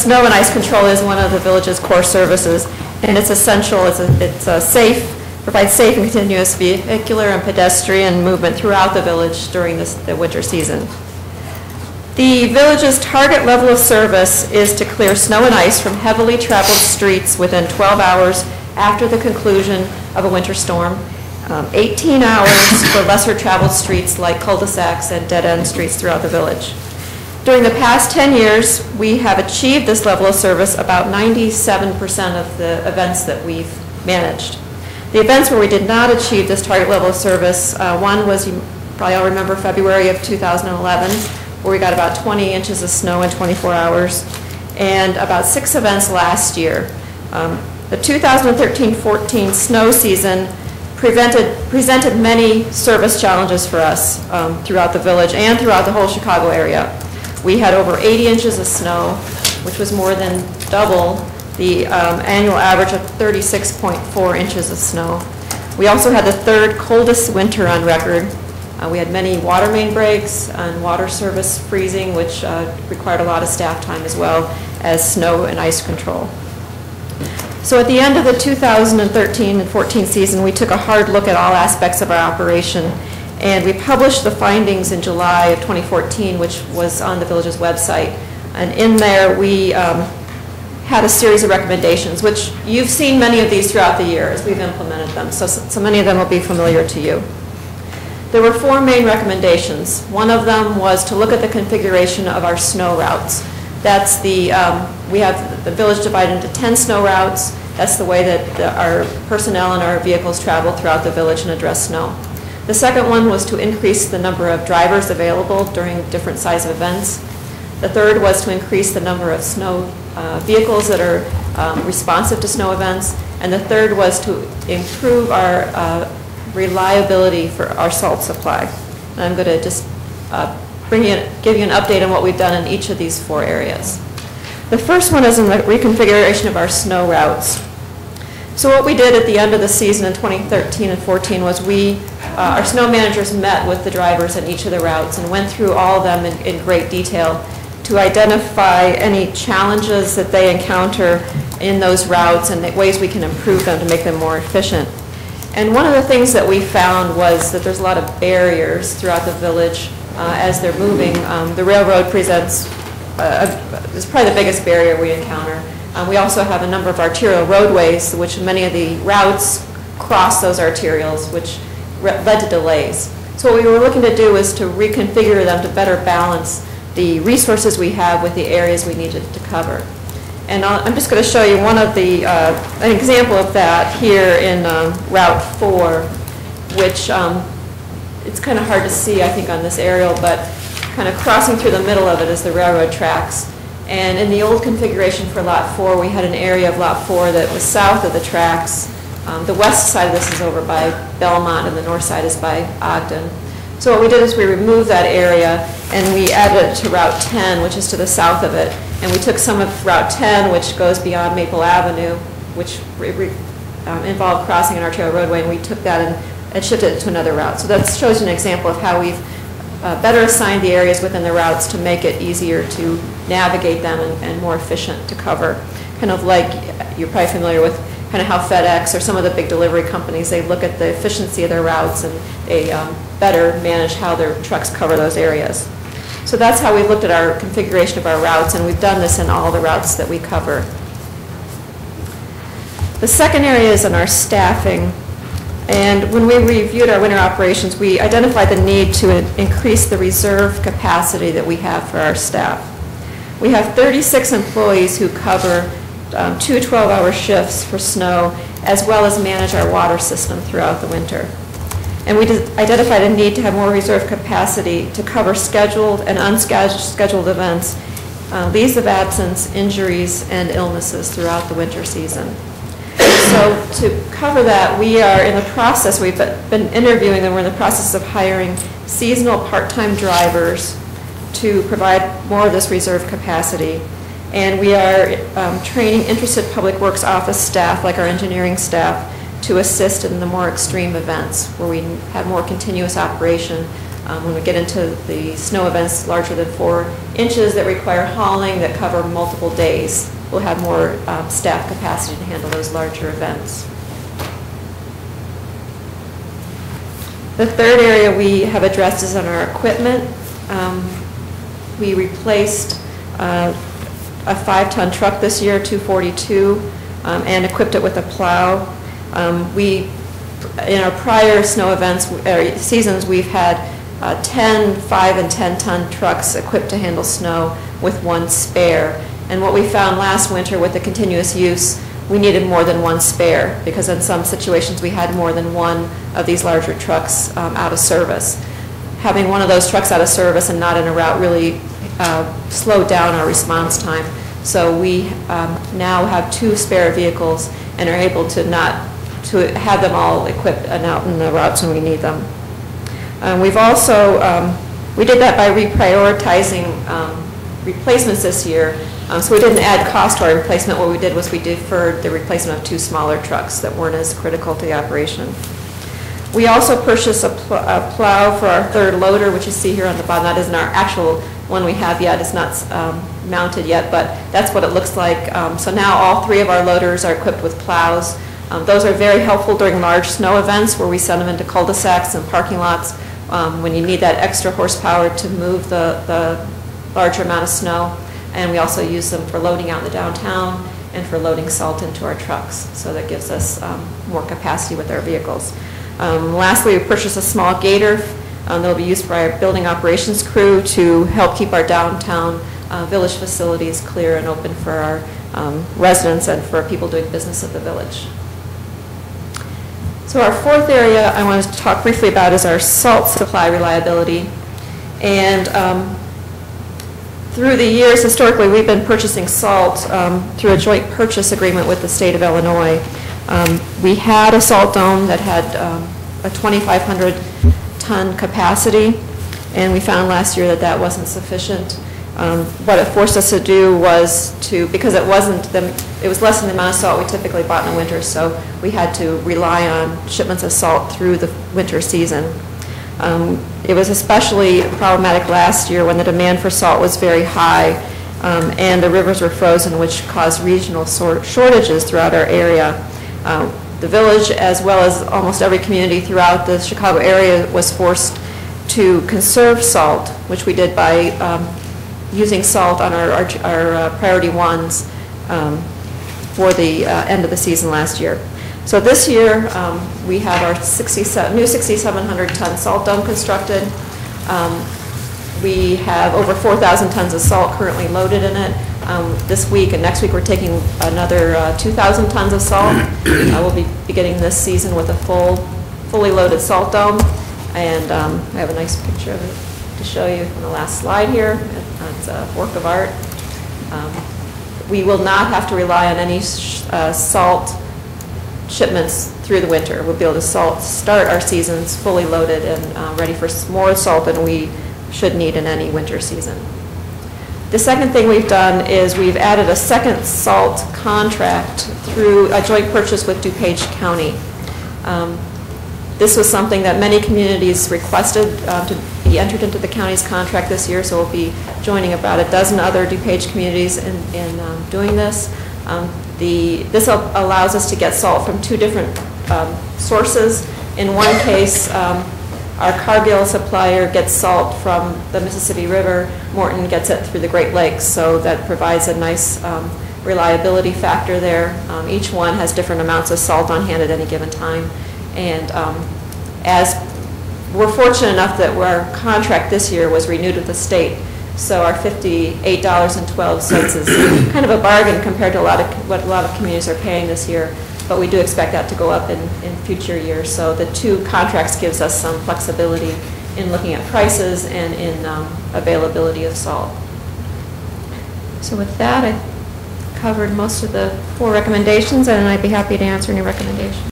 snow and ice control is one of the village's core services, and it's essential. Provides safe and continuous vehicular and pedestrian movement throughout the village during the winter season. The village's target level of service is to clear snow and ice from heavily traveled streets within 12 hours after the conclusion of a winter storm, 18 hours for lesser traveled streets like cul-de-sacs and dead-end streets throughout the village. During the past 10 years, we have achieved this level of service about 97% of the events that we've managed. The events where we did not achieve this target level of service, one was, you probably all remember, February of 2011, where we got about 20 inches of snow in 24 hours, and about 6 events last year. The 2013-14 snow season presented many service challenges for us throughout the village and throughout the whole Chicago area. We had over 80 inches of snow, which was more than double the annual average of 36.4 inches of snow. We also had the 3rd coldest winter on record. We had many water main breaks and water service freezing, which required a lot of staff time as well as snow and ice control. So at the end of the 2013 and 14 season, we took a hard look at all aspects of our operation, and we published the findings in July of 2014, which was on the village's website. And in there, we had a series of recommendations, which you've seen many of these throughout the year as we've implemented them, so many of them will be familiar to you. There were 4 main recommendations. One of them was to look at the configuration of our snow routes. That's we have the village divided into 10 snow routes. That's the way that our personnel and our vehicles travel throughout the village and address snow. The second one was to increase the number of drivers available during different size events. The third was to increase the number of snow vehicles that are responsive to snow events. And the third was to improve our reliability for our salt supply. And I'm going to just give you an update on what we've done in each of these 4 areas. The first one is in the reconfiguration of our snow routes. So what we did at the end of the season in 2013 and 14 was our snow managers met with the drivers in each of the routes and went through all of them in great detail to identify any challenges that they encounter in those routes and the ways we can improve them to make them more efficient. And one of the things that we found was that there's a lot of barriers throughout the village as they're moving. The railroad presents, is probably the biggest barrier we encounter. We also have a number of arterial roadways, which many of the routes cross those arterials, which led to delays. So what we were looking to do is to reconfigure them to better balance the resources we have with the areas we needed to cover. And I'm just going to show you one of an example of that here in Route 4, which it's kind of hard to see, I think, on this aerial, but kind of crossing through the middle of it is the railroad tracks. And in the old configuration for Lot 4, we had an area of Lot 4 that was south of the tracks. The west side of this is over by Belmont, and the north side is by Ogden. So what we did is we removed that area, and we added it to Route 10, which is to the south of it. And we took some of Route 10, which goes beyond Maple Avenue, which involved crossing an arterial roadway, and we took that and shifted it to another route. So that shows you an example of how we've better assigned the areas within the routes to make it easier to navigate them and more efficient to cover. Kind of like you're probably familiar with kind of how FedEx or some of the big delivery companies, they look at the efficiency of their routes and they better manage how their trucks cover those areas. So that's how we looked at our configuration of our routes, and we've done this in all the routes that we cover. The second area is in our staffing. And when we reviewed our winter operations, we identified the need to increase the reserve capacity that we have for our staff. We have 36 employees who cover 2 12-hour shifts for snow, as well as manage our water system throughout the winter. And we identified a need to have more reserve capacity to cover scheduled and unscheduled events, leaves of absence, injuries, and illnesses throughout the winter season. So to cover that, we are in the process, we've been interviewing them, we're in the process of hiring seasonal part-time drivers to provide more of this reserve capacity. And we are training interested Public Works office staff, like our engineering staff, to assist in the more extreme events where we have more continuous operation, When we get into the snow events larger than 4 inches that require hauling that cover multiple days, we'll have more staff capacity to handle those larger events. The third area we have addressed is on our equipment. We replaced a 5-ton truck this year, 242, and equipped it with a plow. In our prior snow events, seasons, we've had 10, 5, and 10-ton trucks equipped to handle snow with 1 spare. And what we found last winter with the continuous use, we needed more than 1 spare, because in some situations we had more than 1 of these larger trucks out of service. Having 1 of those trucks out of service and not in a route really slowed down our response time. So we now have 2 spare vehicles and are able to have them all equipped and out in the routes when we need them. We've also, we did that by reprioritizing replacements this year. So we didn't add cost to our replacement. What we did was we deferred the replacement of 2 smaller trucks that weren't as critical to the operation. We also purchased a plow for our 3rd loader, which you see here on the bottom. That isn't our actual one we have yet. It's not mounted yet, but that's what it looks like. So now all 3 of our loaders are equipped with plows. Those are very helpful during large snow events where we send them into cul-de-sacs and parking lots when you need that extra horsepower to move the larger amount of snow. And we also use them for loading out in the downtown and for loading salt into our trucks. So that gives us more capacity with our vehicles. Lastly, we purchased a small gator that will be used by our building operations crew to help keep our downtown village facilities clear and open for our residents and for people doing business at the village. So our 4th area I wanted to talk briefly about is our salt supply reliability. And through the years, historically, we've been purchasing salt through a joint purchase agreement with the state of Illinois. We had a salt dome that had a 2,500-ton capacity, and we found last year that that wasn't sufficient. What it forced us to do was because it was less than the amount of salt we typically bought in the winter, so we had to rely on shipments of salt through the winter season. It was especially problematic last year when the demand for salt was very high and the rivers were frozen, which caused regional shortages throughout our area. The village, as well as almost every community throughout the Chicago area, was forced to conserve salt, which we did by using salt on our priority 1s for the end of the season last year. So this year, we have our new 6,700-ton salt dome constructed. We have over 4,000 tons of salt currently loaded in it. This week and next week, we're taking another 2,000 tons of salt. We'll be beginning this season with a fully loaded salt dome. And I have a nice picture of it to show you on the last slide here. It's a work of art. We will not have to rely on any salt shipments through the winter. We'll be able to start our seasons fully loaded and ready for more salt than we should need in any winter season. The second thing we've done is we've added a second salt contract through a joint purchase with DuPage County. This was something that many communities requested to be entered into the county's contract this year, so we'll be joining about a dozen other DuPage communities in doing this. This allows us to get salt from 2 different sources. In one case, our Cargill supplier gets salt from the Mississippi River. Morton gets it through the Great Lakes, so that provides a nice reliability factor there. Each one has different amounts of salt on hand at any given time. And as we're fortunate enough that our contract this year was renewed with the state, so our $58.12 is kind of a bargain compared to what a lot of communities are paying this year. But we do expect that to go up in future years. So the 2 contracts gives us some flexibility in looking at prices and in availability of salt. So with that, I covered most of the 4 recommendations, and I'd be happy to answer any recommendations.